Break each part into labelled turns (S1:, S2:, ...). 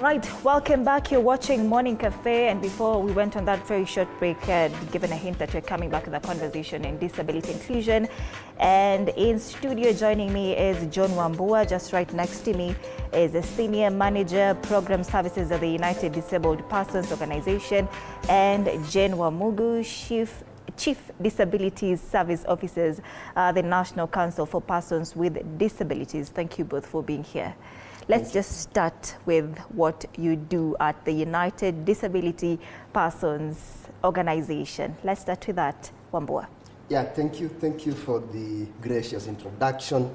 S1: Right, welcome back. You're watching Morning Cafe, and before we went on that very short break, given a hint that we're coming back to the conversation in disability inclusion. And in studio joining me is John Wambua. Just right next to me is a Senior Manager, Program Services at the United Disabled Persons Organization, and Jane Wamugu, Chief Disabilities Service Officers, the National Council for Persons with Disabilities. Thank you both for being here. Let's just start with what you do at the United Disability Persons Organization. Let's start with that, Wambua.
S2: Yeah, thank you. Thank you for the gracious introduction.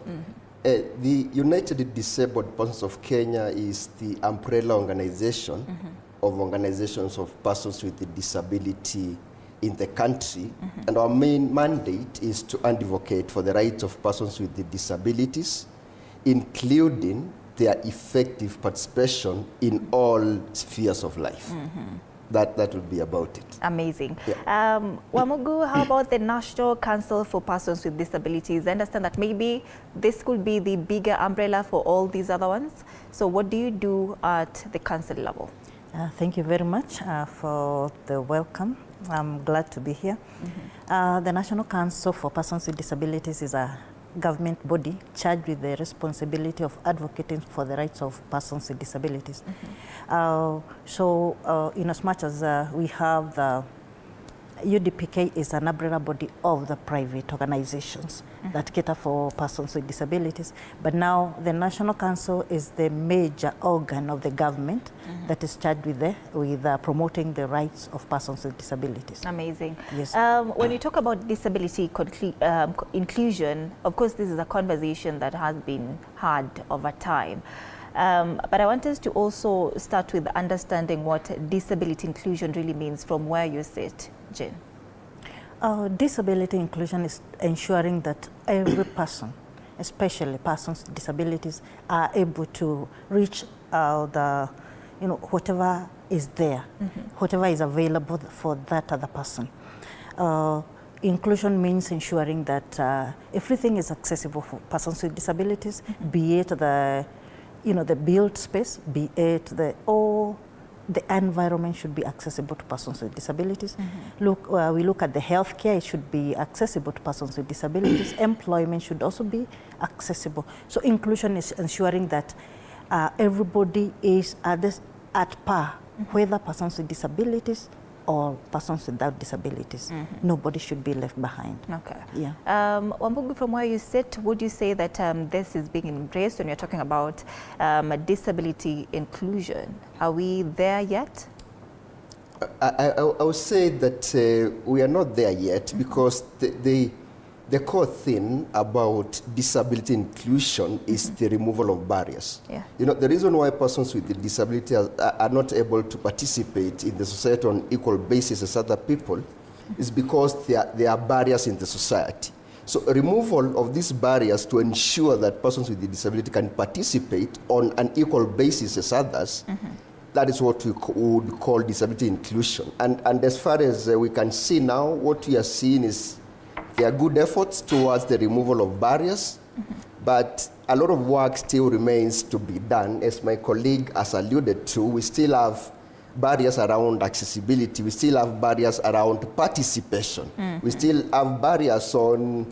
S2: The United Disabled Persons of Kenya is the umbrella organization of organizations of persons with a disability in the country. And our main mandate is to advocate for the rights of persons with disabilities, including their effective participation in all spheres of life. That would be about it.
S1: Amazing.
S2: Yeah.
S1: Wamugu, how about the National Council for Persons with Disabilities? I understand that maybe this could be the bigger umbrella for all these other ones. So what do you do at the council level?
S3: Thank you very much for the welcome. I'm glad to be here. The National Council for Persons with Disabilities is a government body charged with the responsibility of advocating for the rights of persons with disabilities. In as much as we have the UDPK is an umbrella body of the private organizations that cater for persons with disabilities, but now the National Council is the major organ of the government that is charged with promoting the rights of persons with disabilities.
S1: Amazing.
S3: Yes.
S1: When you talk about disability inclusion, of course this is a conversation that has been had over time. But I want us to also start with understanding what disability inclusion really means from where you sit, Jane.
S3: Disability inclusion is ensuring that every person, especially persons with disabilities, are able to reach whatever is there, whatever is available for that other person. Inclusion means ensuring that everything is accessible for persons with disabilities, be it the built space, be it the environment should be accessible to persons with disabilities. We look at the healthcare, it should be accessible to persons with disabilities. Employment should also be accessible. So inclusion is ensuring that everybody is at par, whether persons with disabilities or persons without disabilities. Nobody should be left behind.
S1: Okay.
S3: Yeah.
S1: Wambugu, from where you sit, would you say that this is being embraced when you're talking about disability inclusion? Are we there yet?
S2: I would say that we are not there yet because the core thing about disability inclusion is the removal of barriers.
S1: Yeah.
S2: The reason why persons with disability are not able to participate in the society on equal basis as other people is because there are barriers in the society. So removal of these barriers to ensure that persons with disability can participate on an equal basis as others, that is what we would call disability inclusion. And as far as we can see now, what we are seeing is there are good efforts towards the removal of barriers, but a lot of work still remains to be done. As my colleague has alluded to, we still have barriers around accessibility. We still have barriers around participation. We still have barriers on,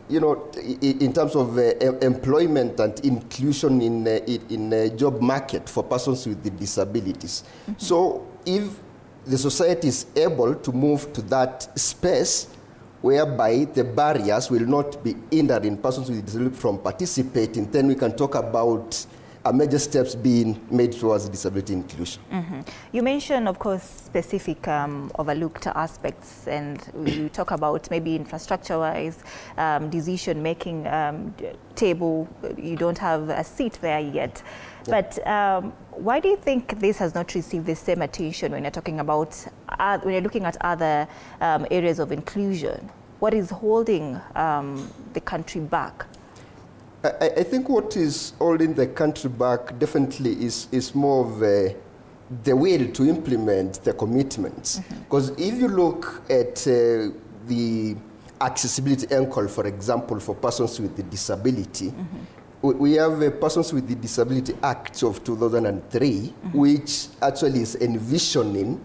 S2: in terms of employment and inclusion in the job market for persons with disabilities. So if the society is able to move to that space whereby the barriers will not be hindering persons with disability from participating, then we can talk about major steps being made towards disability inclusion.
S1: You mentioned, of course, specific overlooked aspects, and you talk about maybe infrastructure-wise, decision-making table, you don't have a seat there yet. Yeah. But why do you think this has not received the same attention when you're talking about, when you're looking at other areas of inclusion? What is holding the country back?
S2: I think what is holding the country back definitely is more of the will to implement the commitments. Because if you look at the accessibility angle, for example, for persons with disability, we have a Persons with the Disability Act of 2003, which actually is envisioning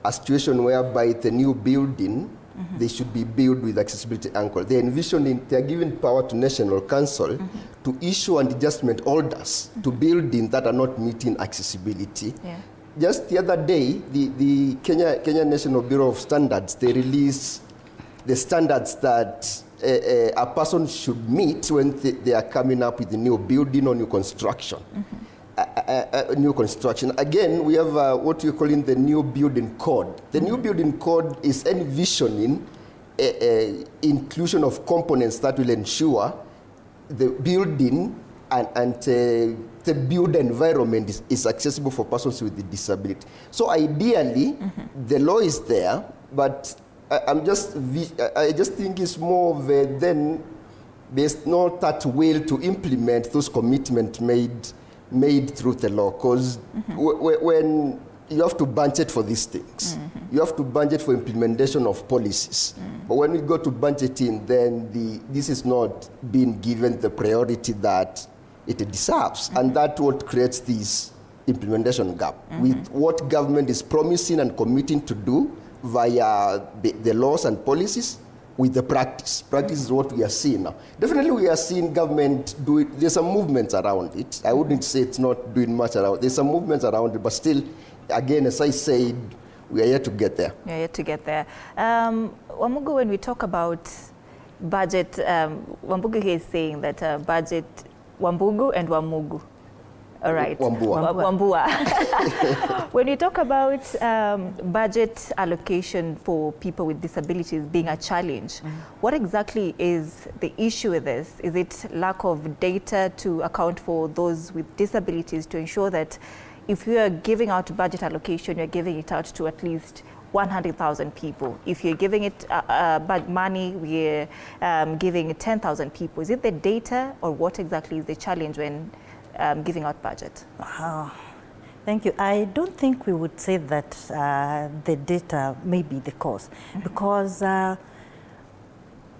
S2: a situation whereby the new building, they should be built with accessibility anchor. They're envisioning, they're giving power to National Council to issue an adjustment orders to buildings that are not meeting accessibility.
S1: Yeah.
S2: Just the other day, the Kenya National Bureau of Standards, they released the standards that a person should meet when they are coming up with a new building or new construction. New construction. Again, we have what we're calling the new building code. The new building code is envisioning inclusion of components that will ensure the building and the build environment is accessible for persons with a disability. So ideally, the law is there, but I just think it's more of a, then there's not that will to implement those commitments made through the law, because when you have to budget for these things, you have to budget for implementation of policies. But when we go to budgeting, then this is not being given the priority that it deserves, and that's what creates this implementation gap with what government is promising and committing to do via the laws and policies with the practice. Practice is what we are seeing now. Definitely we are seeing government do it. There's some movements around it. I wouldn't say it's not doing much around it. There's some movements around it, but still, again, as I said, we are yet to get there.
S1: We are yet to get there. Wamugu, when we talk about budget, Wambugu here is saying that budget, Wambugu and Wamugu. All right. Wambua. When you talk about budget allocation for people with disabilities being a challenge, what exactly is the issue with this? Is it lack of data to account for those with disabilities to ensure that if you are giving out budget allocation, you're giving it out to at least 100,000 people. If you're giving it money, we're giving 10,000 people. Is it the data, or what exactly is the challenge when giving out budget?
S3: Thank you. I don't think we would say that the data may be the cause, because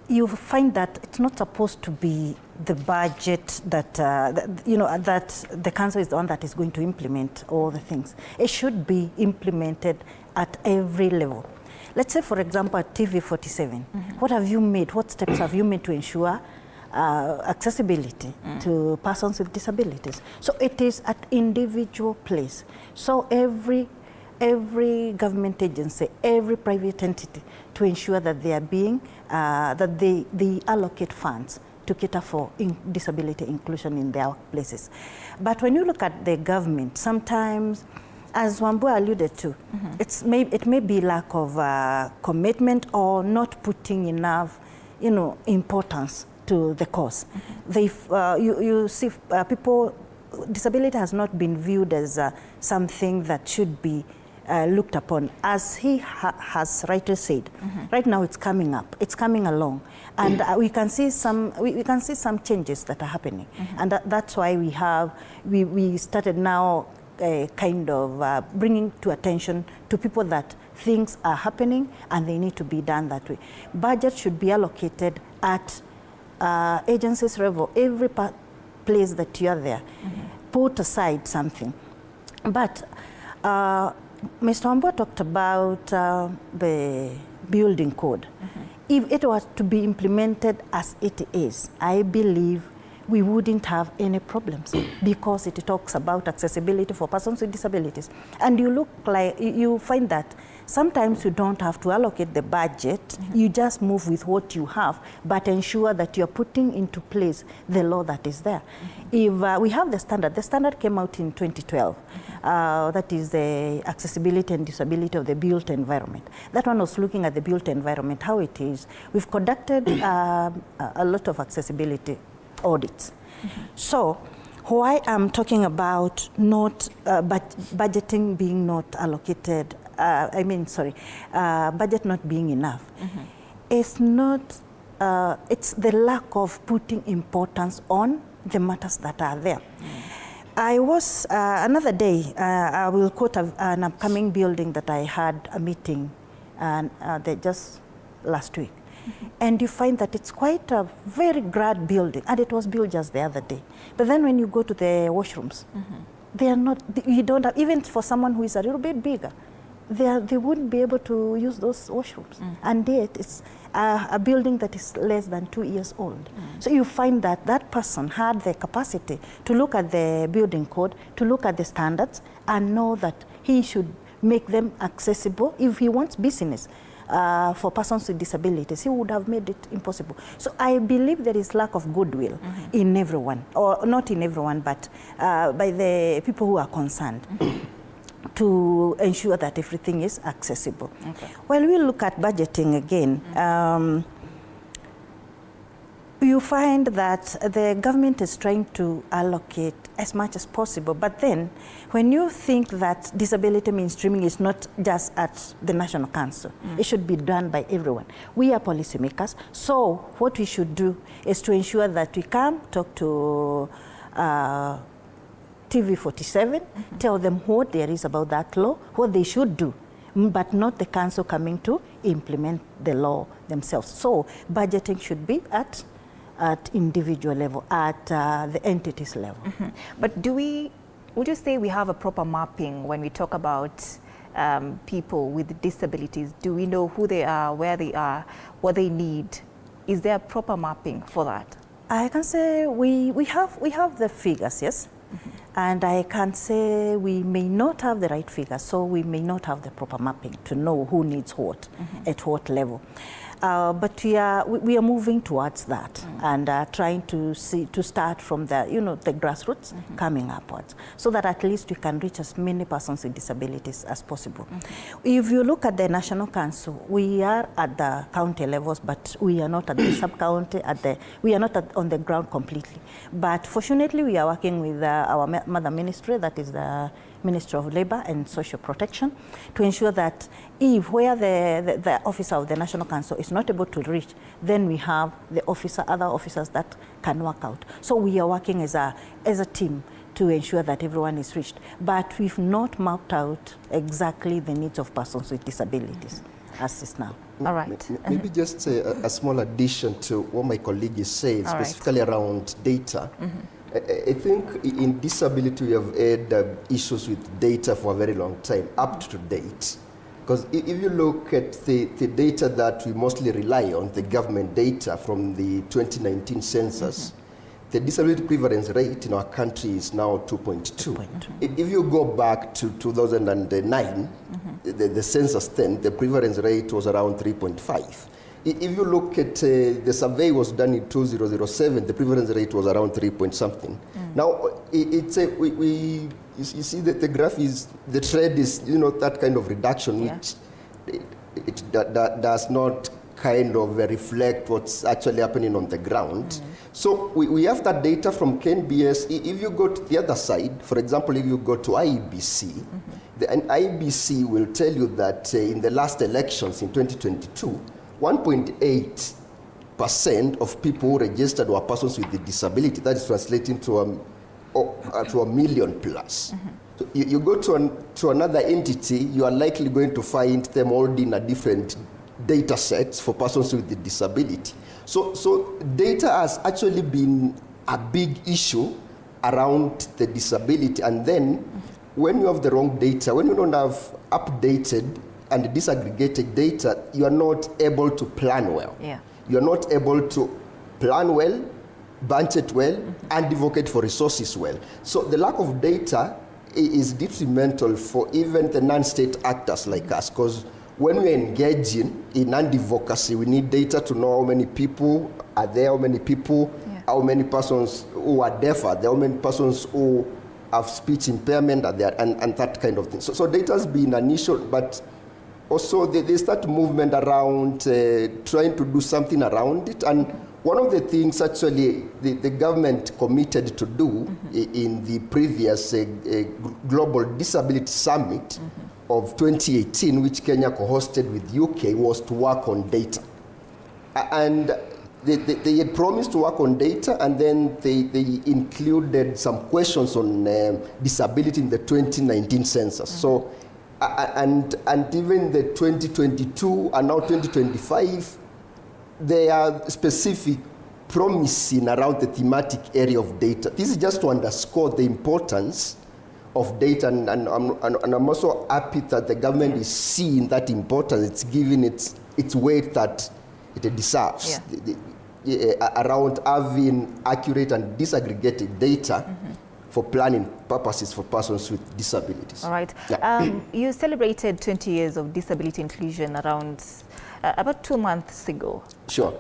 S3: you find that it's not supposed to be the budget that, that the council is the one that is going to implement all the things. It should be implemented at every level. Let's say, for example, at TV 47, what have you made? What steps have you made to ensure accessibility to persons with disabilities? So it is at individual place. So every government agency, every private entity, to ensure that they are being, that they allocate funds to cater for disability inclusion in their places. But when you look at the government, sometimes, as Wambua alluded to, it may be lack of commitment or not putting enough, importance to the cause. You see, disability has not been viewed as something that should be looked upon. As he has rightly said, right now it's coming up, it's coming along, and we can see some changes that are happening, and that's why we started now kind of bringing to attention to people that things are happening and they need to be done that way. Budget should be allocated at agencies level, every place that you are there, put aside something. But Mr. Wambua talked about the building code. If it was to be implemented as it is, I believe we wouldn't have any problems, because it talks about accessibility for persons with disabilities. And you find that sometimes you don't have to allocate the budget, you just move with what you have, but ensure that you're putting into place the law that is there. If we have the standard came out in 2012, that is the accessibility and disability of the built environment. That one was looking at the built environment, how it is. We've conducted a lot of accessibility audits. So why I'm talking about not budgeting being not allocated, budget not being enough, it's not, it's the lack of putting importance on the matters that are there. I was, another day, I will quote an upcoming building that I had a meeting just last week. and you find that it's quite a very grand building, and it was built just the other day. But then when you go to the washrooms, they are not, you don't have, even for someone who is a little bit bigger, they wouldn't be able to use those washrooms. And yet it's a building that is less than 2 years old. So you find that that person had the capacity to look at the building code, to look at the standards, and know that he should make them accessible. If he wants business for persons with disabilities, he would have made it impossible. So I believe there is lack of goodwill in everyone, or not in everyone, but by the people who are concerned. To ensure that everything is accessible.
S1: Okay.
S3: When we look at budgeting again, you find that the government is trying to allocate as much as possible, but then when you think that disability mainstreaming is not just at the National Council, it should be done by everyone. We are policymakers, so what we should do is to ensure that we come talk to TV 47, tell them what there is about that law, what they should do, but not the council coming to implement the law themselves. So budgeting should be at individual level, at the entities level.
S1: But would you say we have a proper mapping when we talk about people with disabilities? Do we know who they are, where they are, what they need? Is there a proper mapping for that?
S3: I can say we have the figures, yes. And I can say we may not have the right figures, so we may not have the proper mapping to know who needs what, at what level. But we are moving towards that and trying to start from the the grassroots coming upwards, so that at least we can reach as many persons with disabilities as possible. If you look at the National Council, we are at the county levels, but we are not at the sub-county, we are not on the ground completely. But fortunately, we are working with our mother ministry, that is the Ministry of Labour and Social Protection, to ensure that if where the officer of the National Council is not able to reach, then we have other officers that can work out. So we are working as a team to ensure that everyone is reached. But we've not mapped out exactly the needs of persons with disabilities as is now.
S1: All right.
S2: Maybe just a small addition to what my colleague is saying, specifically around data. I think in disability we have had issues with data for a very long time, up to date. Because if you look at the data that we mostly rely on, the government data from the 2019 census, the disability prevalence rate in our country is now 2.2. If you go back to 2009, the census then, the prevalence rate was around 3.5. If you look at the survey was done in 2007, the prevalence rate was around 3 point something. Now, it's you see that the graph is, the trend is, that kind of reduction, which it does not kind of reflect what's actually happening on the ground. So we have that data from KNBS. If you go to the other side, for example, if you go to IEBC, the IEBC will tell you that in the last elections in 2022, 1.8% of people who registered were persons with a disability. That is translating to a million plus. So you go to another entity, you are likely going to find them holding a different data sets for persons with a disability. So data has actually been a big issue around the disability. And then when you have the wrong data, when you don't have updated and disaggregated data, you are not able to plan well. You are not able to plan well, budget well, and advocate for resources well. So the lack of data is detrimental for even the non-state actors like us, because when we engage in advocacy, we need data to know how many people are there, how many people, how many persons who are deaf are there, how many persons who have speech impairment are there, and that kind of thing. So data has been an issue, but also they start movement around trying to do something around it. And one of the things actually the government committed to do in the previous Global Disability Summit of 2018, which Kenya co-hosted with UK, was to work on data. And they had promised to work on data, and then they included some questions on disability in the 2019 census. So, and even the 2022 and now 2025, there are specific promising around the thematic area of data. This is just to underscore the importance of data, and I'm also happy that the government is seeing that importance. It's giving its weight that it deserves. Around having accurate and disaggregated data for planning purposes for persons with disabilities.
S1: All right. You celebrated 20 years of disability inclusion around about 2 months ago.
S2: Sure.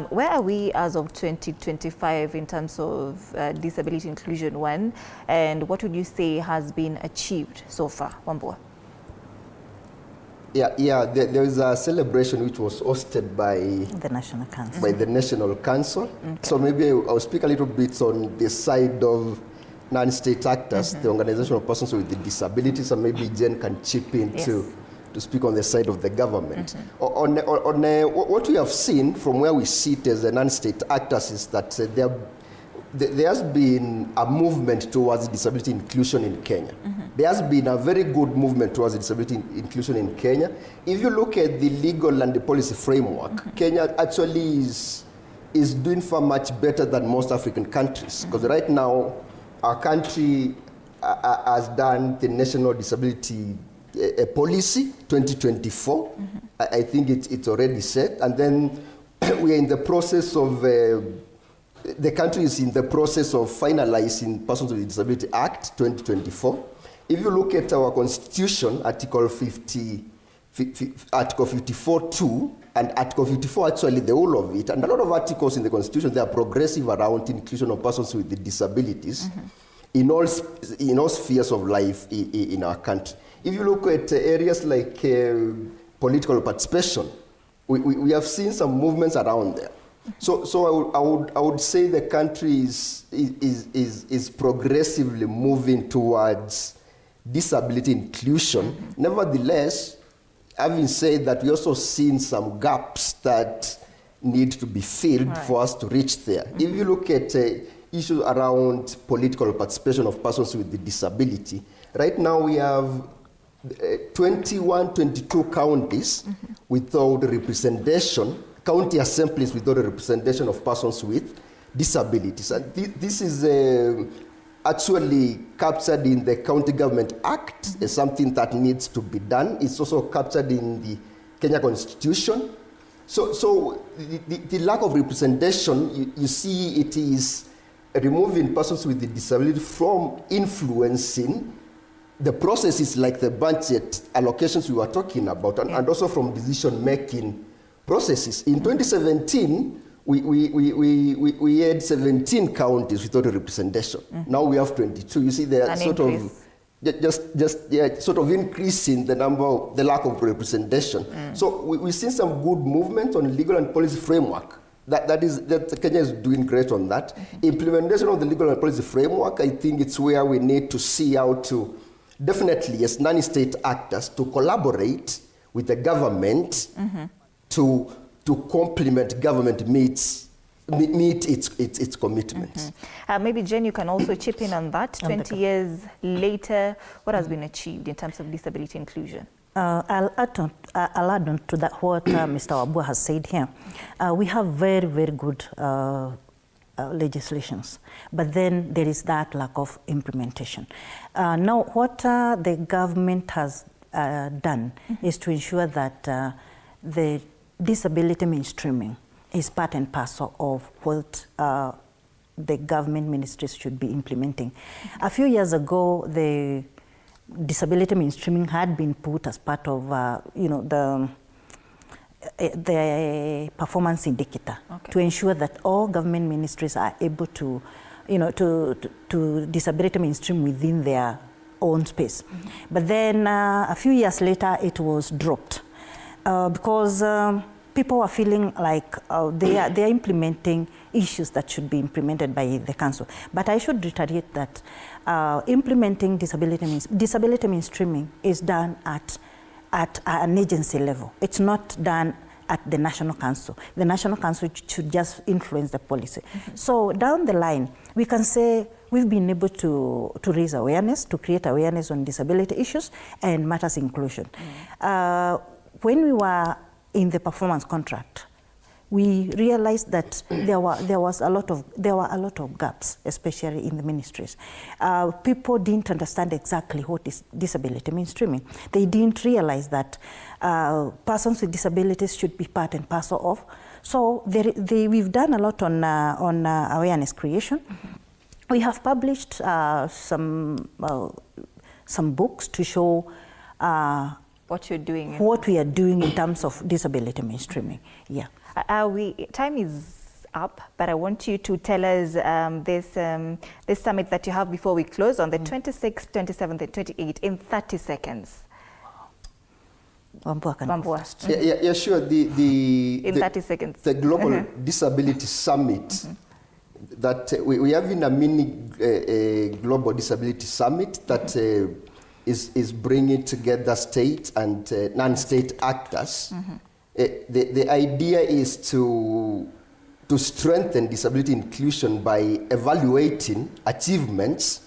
S1: Where are we as of 2025 in terms of disability inclusion one, and what would you say has been achieved so far, Wambua?
S2: There is a celebration which was hosted by
S3: the National Council.
S2: By the National Council. So maybe I'll speak a little bit on the side of non-state actors, the Organization of Persons with Disabilities, and maybe Jen can chip in to speak on the side of the government. What we have seen from where we sit as a non-state actors is that there has been a movement towards disability inclusion in Kenya. There has been a very good movement towards disability inclusion in Kenya. If you look at the legal and the policy framework, Kenya actually is doing far much better than most African countries, because right now our country has done the National Disability Policy 2024. I think it's already set, and then we are in the process of the country is in the process of finalizing Persons with Disability Act 2024. If you look at our constitution, Article 54.2 and Article 54, actually the whole of it, and a lot of articles in the constitution, they are progressive around inclusion of persons with disabilities in all spheres of life in our country. If you look at areas like political participation, we have seen some movements around there. So I would say the country is progressively moving towards disability inclusion. Nevertheless, having said that, we also seen some gaps that need to be filled for us to reach there. If you look at issues around political participation of persons with disability, right now we have 22 counties without representation, county assemblies without a representation of persons with disabilities. And this is actually captured in the County Government Act as something that needs to be done. It's also captured in the Kenya Constitution. So the lack of representation, you see it is removing persons with the disability from influencing the processes like the budget allocations we were talking about, and also from decision-making processes. In 2017, we had 17 counties without a representation. Now we have 22. You see, they're sort of increasing the number, the lack of representation. So we've seen some good movement on legal and policy framework. That Kenya is doing great on that. Implementation of the legal and policy framework, I think it's where we need to see how to definitely, as non-state actors, to collaborate with the government to complement government meet its commitments.
S1: Maybe Jen, you can also chip in on that. 20 years later, what has been achieved in terms of disability inclusion?
S3: I'll add on to that what Mr. Wambua has said here. We have very, very good legislations, but then there is that lack of implementation. Now, what the government has done is to ensure that the disability mainstreaming is part and parcel of what the government ministries should be implementing. A few years ago, the disability mainstreaming had been put as part of the performance indicator to ensure that all government ministries are able to, to disability mainstream within their own space. But then a few years later, it was dropped because people are feeling like they are implementing issues that should be implemented by the council. But I should reiterate that implementing disability mainstreaming is done at an agency level. It's not done at the National Council. The National Council should just influence the policy. So down the line, we can say we've been able to raise awareness, to create awareness on disability issues and matters inclusion. When we were in the performance contract, we realized that there were a lot of gaps, especially in the ministries. People didn't understand exactly what is disability mainstreaming. They didn't realize that persons with disabilities should be part and parcel of. So we've done a lot on awareness creation. We have published some books to show
S1: what you're doing.
S3: What we are doing in terms of disability mainstreaming. Yeah.
S1: Time is up, but I want you to tell us this summit that you have before we close on the 26th, 27th, and 28th in 30 seconds.
S3: Bambua.
S2: Yeah, sure.
S1: In 30 seconds.
S2: The Global Disability Summit, that we have in a mini Global Disability Summit that is bringing together state and non-state actors. The idea is to strengthen disability inclusion by evaluating achievements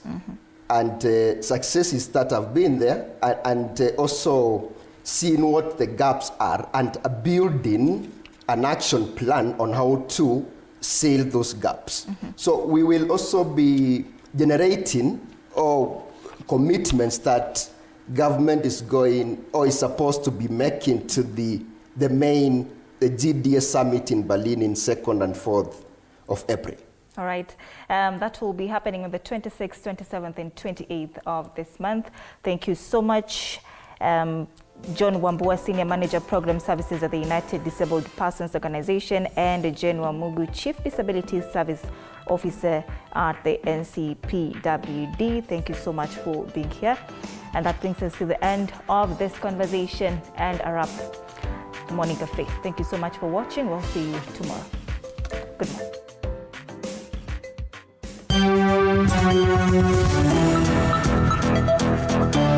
S2: and successes that have been there, and also seeing what the gaps are and building an action plan on how to seal those gaps. So we will also be generating commitments that government is going or is supposed to be making to the main GDS summit in Berlin in 2nd and 4th of April.
S1: All right. That will be happening on the 26th, 27th, and 28th of this month. Thank you so much, John Wambua, Senior Manager, Program Services at the United Disabled Persons Organization, and Jane Wamugu, Chief Disability Service Officer at the NCPWD. Thank you so much for being here. And that brings us to the end of this conversation and a wrap. Morning Cafe. Thank you so much for watching. We'll see you tomorrow. Good morning.